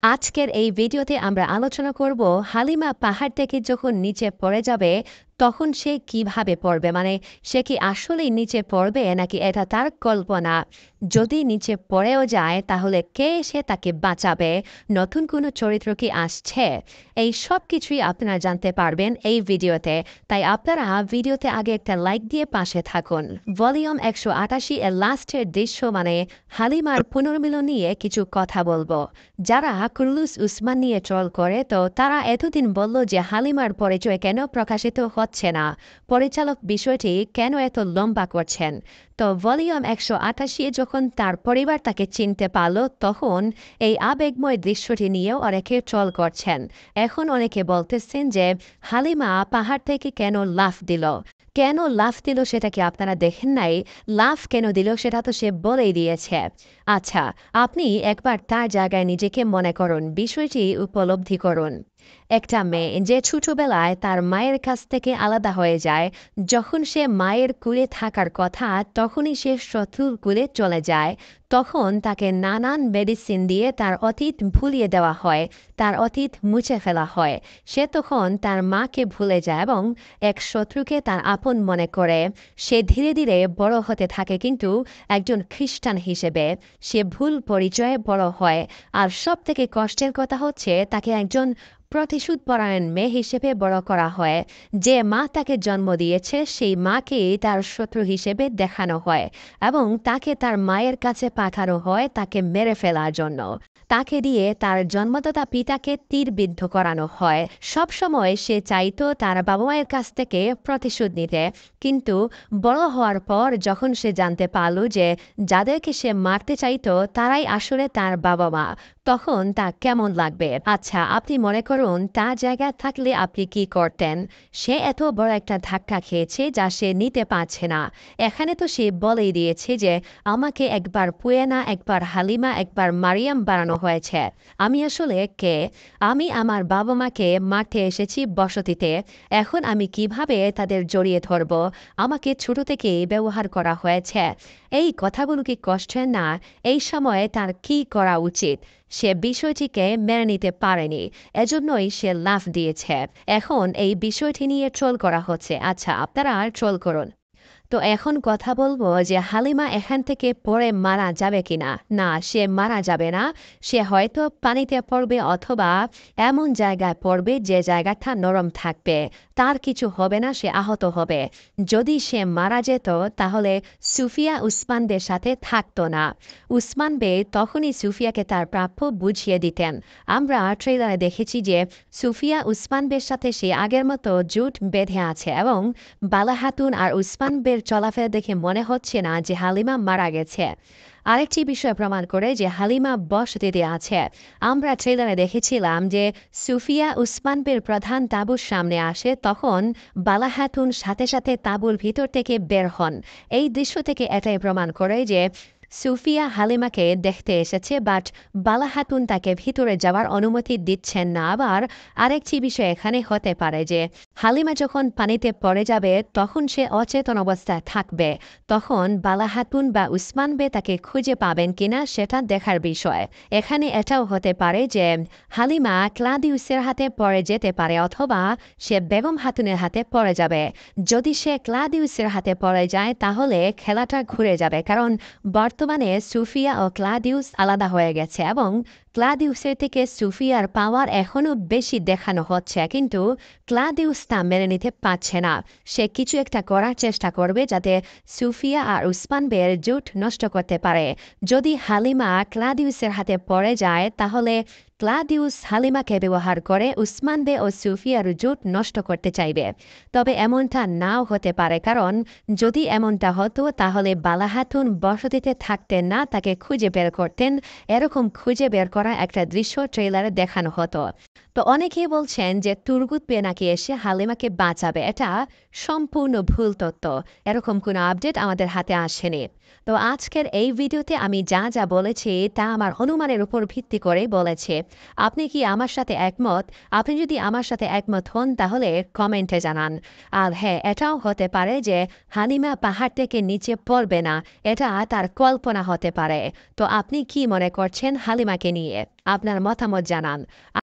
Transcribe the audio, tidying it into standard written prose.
আজকের এই ভিডিওতে আমরা আলোচনা করব হালিমা পাহাড় থেকে যখন নিচে পড়ে যাবে তখন সে কিভাবে পড়বে, মানে সে কি আসলেই নিচে পড়বে নাকি এটা তার কল্পনা। যদি নিচে পড়েও যায় তাহলে কে এসে তাকে বাঁচাবে, নতুন কোনো চরিত্র কি আসছে, এই সব কিছুই আপনারা জানতে পারবেন এই ভিডিওতে। তাই আপনারা ভিডিওতে আগে একটা লাইক দিয়ে পাশে থাকুন। ভলিউম 188 এর লাস্টের দৃশ্য মানে হালিমার পুনর্মিলন নিয়ে কিছু কথা বলবো। যারা কুরুলুস উসমান নিয়ে ট্রল করে তো তারা এতদিন বলল যে হালিমার পরিচয় কেন প্রকাশিত হচ্ছে না, পরিচালক বিষয়টি কেন এত লম্বা করছেন। তো ভলিউম 188 যখন তার পরিবার তাকে চিনতে পারল তখন এই আবেগময় দৃশ্যটি নিয়েও অনেকে ট্রল করছেন। এখন অনেকে বলতেছেন যে হালিমা পাহাড় থেকে কেন লাফ দিল, কেন লাফ দিল সেটা কি আপনারা দেখেন নাই? লাফ কেন দিল সেটা তো সে বলেই দিয়েছে। আচ্ছা, আপনি একবার তার জায়গায় নিজেকে মনে করুন, বিষয়টি উপলব্ধি করুন। একটা মেয়ে যে ছোটবেলায় তার মায়ের কাছ থেকে আলাদা হয়ে যায়, যখন সে মায়ের কুলে থাকার কথা তখনই সে শত্রুর কুলে চলে যায়। তখন তাকে নানান মেডিসিন দিয়ে তার অতীত ভুলিয়ে দেওয়া হয়, তার অতীত মুছে ফেলা হয়। সে তখন তার মাকে ভুলে যায় এবং এক শত্রুকে তার আপন মনে করে। সে ধীরে ধীরে বড় হতে থাকে, কিন্তু একজন খ্রিস্টান হিসেবে সে ভুল পরিচয়ে বড় হয়। আর সব থেকে কষ্টের কথা হচ্ছে তাকে একজন প্রতিশোধপরায়ণ মেয়ে হিসেবে বড় করা হয়। যে মা তাকে জন্ম দিয়েছে সেই মাকেই তার শত্রু হিসেবে দেখানো হয় এবং তাকে তার মায়ের কাছে পাঠানো হয় তাকে মেরে ফেলার জন্য। তাকে দিয়ে তার জন্মদাতা পিতাকে তীরবিদ্ধ করানো হয়। সবসময় সে চাইতো তার বাবা মায়ের কাছ থেকে প্রতিশোধ নিতে, কিন্তু বড় হওয়ার পর যখন সে জানতে পারল যে যাদেরকে সে মারতে চাইতো তারাই আসলে তার বাবা মা, তখন তা কেমন লাগবে? আচ্ছা, আপনি মনে করুন তার জায়গায় থাকলে আপনি কি করতেন? সে এত বড় একটা ধাক্কা খেয়েছে যা সে নিতে পারছে না। এখানে তো সে বলেই দিয়েছে যে আমাকে একবার পুয়েনা, একবার হালিমা, একবার মারিয়াম বানানো হয়েছে। আমি আসলে কে? আমি আমার বাবা মাকে মারতে এসেছি বসতিতে। এখন আমি কিভাবে তাদের জড়িয়ে ধরব? আমাকে ছোট থেকেই ব্যবহার করা হয়েছে। এই কথাগুলো কি কষ্টের না? এই সময়ে তার কি করা উচিত? সে বিষয়টিকে মেনে নিতে পারেনি, এজন্যই সে লাফ দিয়েছে। এখন এই বিষয়টি নিয়ে ট্রোল করা হচ্ছে। আচ্ছা, আপনারা ট্রোল করুন। তো এখন কথা বলবো যে হালিমা এখান থেকে পড়ে মারা যাবে কিনা। না, সে মারা যাবে না। সে হয়তো পানিতে পড়বে অথবা এমন জায়গায় পড়বে যে জায়গাটা নরম থাকবে, তার কিছু হবে না, সে আহত হবে। যদি সে মারা যেত তাহলে সুফিয়া উসমানদের সাথে থাকতো না। উসমান বে তখনই সুফিয়াকে তার প্রাপ্য বুঝিয়ে দিতেন। আমরা ট্রেলারে দেখেছি যে সুফিয়া উসমান বের সাথে সে আগের মতো জোট বেঁধে আছে এবং বালা হাতুন আর উসমান বের চলাফেরা দেখে মনে হচ্ছে না যে হালিমা মারা গেছে। আরেকটি বিষয় প্রমাণ করে যে হালিমা বসতিতে আছে। আমরা ট্রেলারে দেখেছিলাম যে সুফিয়া উসমান বের প্রধান তাঁবুর সামনে আসে, তখন বালা হাতুন সাথে সাথে তাঁবুর ভিতর থেকে বের হন। এই দৃশ্য থেকে এটাই প্রমাণ করে যে সুফিয়া হালিমাকে দেখতে এসেছে, বাট বালা হাতুন তাকে ভিতরে যাওয়ার অনুমতি দিচ্ছেন না। আবার আরেকটি বিষয় এখানে হতে পারে যে হালিমা যখন পানিতে পড়ে যাবে তখন সে অচেতন অবস্থায় থাকবে, তখন বালা হাতুন বা উসমান বে তাকে খুঁজে পাবেন কিনা সেটা দেখার বিষয়। এখানে এটাও হতে পারে যে হালিমা ক্লাদিউসের হাতে পড়ে যেতে পারে অথবা সে বেগম হাতুনের হাতে পড়ে যাবে। যদি সে ক্লাদিউসের হাতে পড়ে যায় তাহলে খেলাটা ঘুরে যাবে, কারণ বর্তমানে সুফিয়া ও ক্লাদিউস আলাদা হয়ে গেছে এবং ক্লাদিউসের থেকে সুফিয়ার পাওয়ার এখনও বেশি দেখানো হচ্ছে, কিন্তু ক্লাদিউস তা মেনে নিতে পারছে না। সে কিছু একটা করার চেষ্টা করবে যাতে সুফিয়া আর উসমান বের জোট নষ্ট করতে পারে। যদি হালিমা ক্লাদিউসের হাতে পড়ে যায় তাহলে ক্লাদিউস হালিমাকে ব্যবহার করে উসমান বে ও সুফিয়ার জোট নষ্ট করতে চাইবে। তবে এমনটা নাও হতে পারে, কারণ যদি এমনটা হতো তাহলে বালা হাতুন বসতিতে থাকতেন না, তাকে খুঁজে বের করতেন। এরকম খুঁজে বের করা একটা দৃশ্য ট্রেলারে দেখানো হতো। তো অনেকেই বলছেন যে তুর্গুত বে নাকি এসে হালিমাকে বাঁচাবে। এটা সম্পূর্ণ ভুল তথ্য। এরকম কোনো আপডেট আমাদের হাতে আসেনি। তো আজকের এই ভিডিওতে আমি যা যা বলেছি তা আমার অনুমানের উপর ভিত্তি করে বলেছি। আপনি কি আমার সাথে একমত? আপনি যদি আমার সাথে একমত হন তাহলে কমেন্টে জানান। আর হ্যাঁ, এটাও হতে পারে যে হালিমা পাহাড় থেকে নিচে পড়বে না, এটা তার কল্পনা হতে পারে। তো আপনি কি মনে করছেন হালিমাকে নিয়ে? নিয়ে আপনার মতামত জানান।